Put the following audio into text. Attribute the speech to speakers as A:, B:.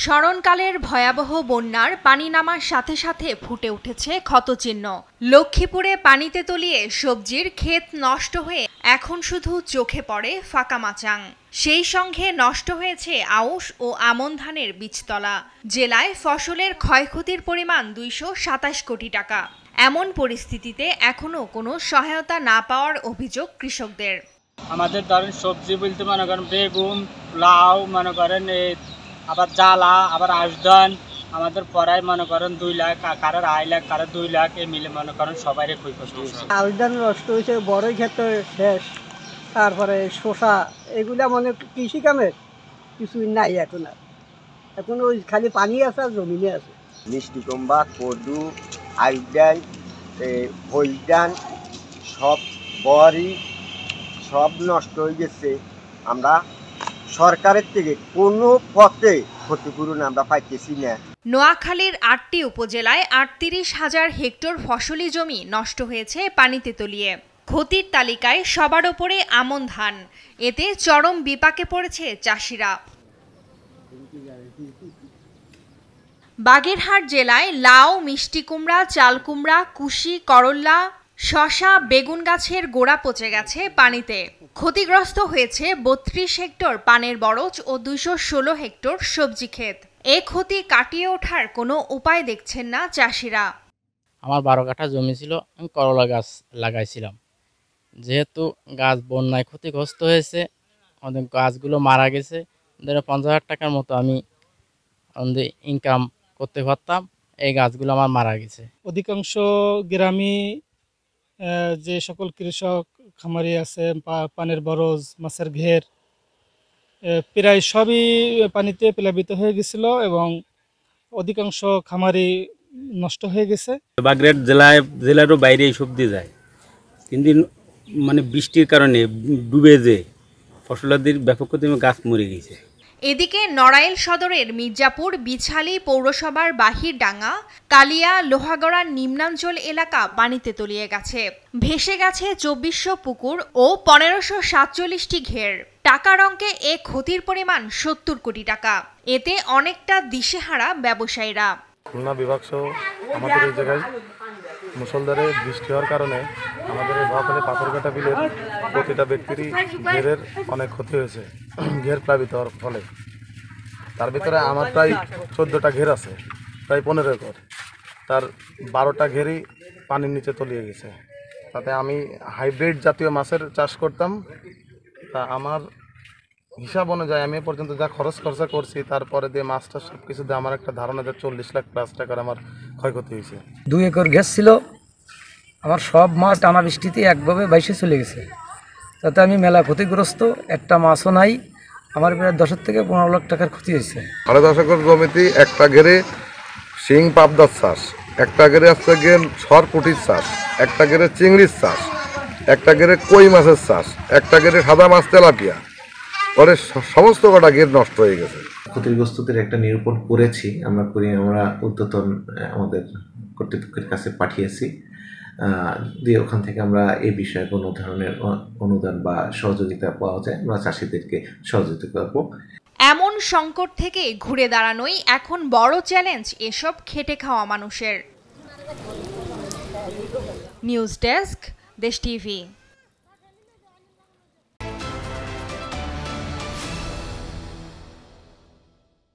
A: স্মরণকালের ভয়াবহ বন্যার পানি নামার সাথে সাথে ফুটে উঠেছে ক্ষতচিহ্ন। লক্ষ্মীপুরে পানিতে তলিয়ে সবজির ক্ষেত নষ্ট হয়ে এখন শুধু চোখে পড়ে ফাঁকা মাচাং। সেই সঙ্গে নষ্ট হয়েছে আউশ ও আমন ধানের বীজতলা। জেলায় ফসলের ক্ষয়ক্ষতির পরিমাণ 227 কোটি টাকা। এমন পরিস্থিতিতে এখনো কোনো সহায়তা না পাওয়ার অভিযোগ কৃষকদের।
B: আমাদের ধরেন সবজি বলতে মনে করেন বেগুন, লাউ, মনে করেন আবার জ্বালা, আবার আশধান, আমাদের পড়ায় মনে করেন 2 লাখ, কারোর 2.5 লাখ, কারোর 2 লাখ, এই মিলে মনে করেন সবাই ক্ষয়ক্ষতি হয়েছে।
C: আশধান নষ্ট হয়েছে, বড়ই ক্ষেত্রে শেষ, তারপরে শসা, এগুলা মানে কৃষি কামের কিছুই নাই এখন ওই খালি পানি আছে আর জমিনে আছে।
D: মিষ্টি কুমড়া, কদু, আইডান, হলদান, সব বড়ি সব নষ্ট হয়ে গেছে। আমরা সরকারের থেকে কোনো পথে ক্ষতিপূরণ আমরা পাইতেছি না।
A: নোয়াখালীর 8টি উপজেলায় 38,000 হেক্টর ফসলি জমি নষ্ট হয়েছে পানিতে তলিয়ে। ক্ষতির তালিকায় সবার ওপরে আমন ধান। এতে চরম বিপাকে পড়েছে চাষিরা। বাগেরহাট জেলায় লাউ, মিষ্টি কুমড়া, চাল কুমড়া, কুশি, করল্লা, শসা, বেগুন গাছের গোড়া পচে গেছে পানিতে। ক্ষতিগ্রস্ত হয়েছে 32 হেক্টর পানের বরজ ও 216 হেক্টর সবজি ক্ষেত। এ ক্ষতি কাটিয়ে ওঠার কোনো উপায় দেখছেন না চাষিরা।
E: আমার 12 কাঠা জমি ছিল, আমি করলা গাছ লাগাইছিলাম। যেহেতু গাছ বন্যায় ক্ষতিগ্রস্ত হয়েছে, আমাদের গাছগুলো মারা গেছে, 50,000 টাকার মতো আমি ইনকাম করতে পারতাম। এই গাছগুলো আমার মারা গেছে।
F: অধিকাংশ গ্রামে যে সকল কৃষক খামারি আছে, পানের বরজ, মাছের ঘের প্রায় সবই পানিতে প্লাবিত হয়ে গেছিল এবং অধিকাংশ খামারি নষ্ট হয়ে গেছে।
G: বাগেরহাট জেলারও বাইরে এইসব দিয়ে যায়, কিন্তু মানে বৃষ্টির কারণে ডুবে যে ফসলাদির ব্যাপক ক্ষতি, গাছ মরে গেছে।
A: এদিকে নড়াইল সদরের মির্জাপুর, বিছালী পৌরসভার বাহিরডাঙ্গা, কালিয়া, লোহাগড়ার নিম্নাঞ্চল এলাকা পানিতে তলিয়ে গেছে। ভেসে গেছে 2400 পুকুর ও 1547টি ঘের। টাকার অঙ্কে এ ক্ষতির পরিমাণ 70 কোটি টাকা। এতে অনেকটা দিশেহারা ব্যবসায়ীরা।
H: খুলনা বিভাগ সহ আমাদের এই জায়গায় মুষলধারে বৃষ্টি হওয়ার কারণে আমাদের এই নোয়াখালী পাথরঘাটা বিলের প্রতিটা ব্যক্তিরই ঘেরের অনেক ক্ষতি হয়েছে। ঘের প্লাবিত হওয়ার ফলে তার ভিতরে আমার প্রায় 14টা ঘের আছে, প্রায় 15 একর। তার 12টা ঘেরই পানির নিচে তলিয়ে গেছে। তাতে আমি হাইব্রিড জাতীয় মাছের চাষ করতাম। তা আমার হিসাব অনুযায়ী আমি পর্যন্ত যা খরচা করছি, তারপরে দিয়ে মাছটা সব কিছু দিয়ে আমার একটা ধারণা যে 40 লাখ প্লাস টাকার আমার ক্ষয়ক্ষতি হয়েছে।
I: 2 একর ঘের ছিল, আমার সব মাছ টানা বৃষ্টিতে একভাবে বাইসে চলে গেছে। তাতে আমি মেলা ক্ষতিগ্রস্ত, একটা মাছও নাই। আমার প্রায় 10 থেকে 15 লাখ টাকার ক্ষতি হয়েছে।
H: 10 একর জমিতে একটা ঘেরে শিং পাবদার চাষ, একটা ঘেরে আছে সরপুটির চাষ, একটা ঘেরে চিংড়ির চাষ, একটা ঘেরে কই মাছের চাষ, একটা ঘেরে সাদা মাছ তেলাপিয়া, পরে সমস্ত কটা ঘের নষ্ট হয়ে গেছে।
J: ক্ষতিগ্রস্তদের একটা নিরূপণ করেছি আমরা ঊর্ধ্বতন আমাদের কর্তৃপক্ষের কাছে পাঠিয়েছি। দিয়ে ওখান থেকে আমরা এই বিষয়ে কোনো ধরনের অনুদান বা সহযোগিতা পাওয়া যায়, আমরা চাষিদেরকে সহযোগিতা করব।
A: এমন সংকট থেকে ঘুরে দাঁড়ানোই এখন বড় চ্যালেঞ্জ এসব খেটে খাওয়া মানুষের। নিউজ ডেস্ক, দেশ টিভি।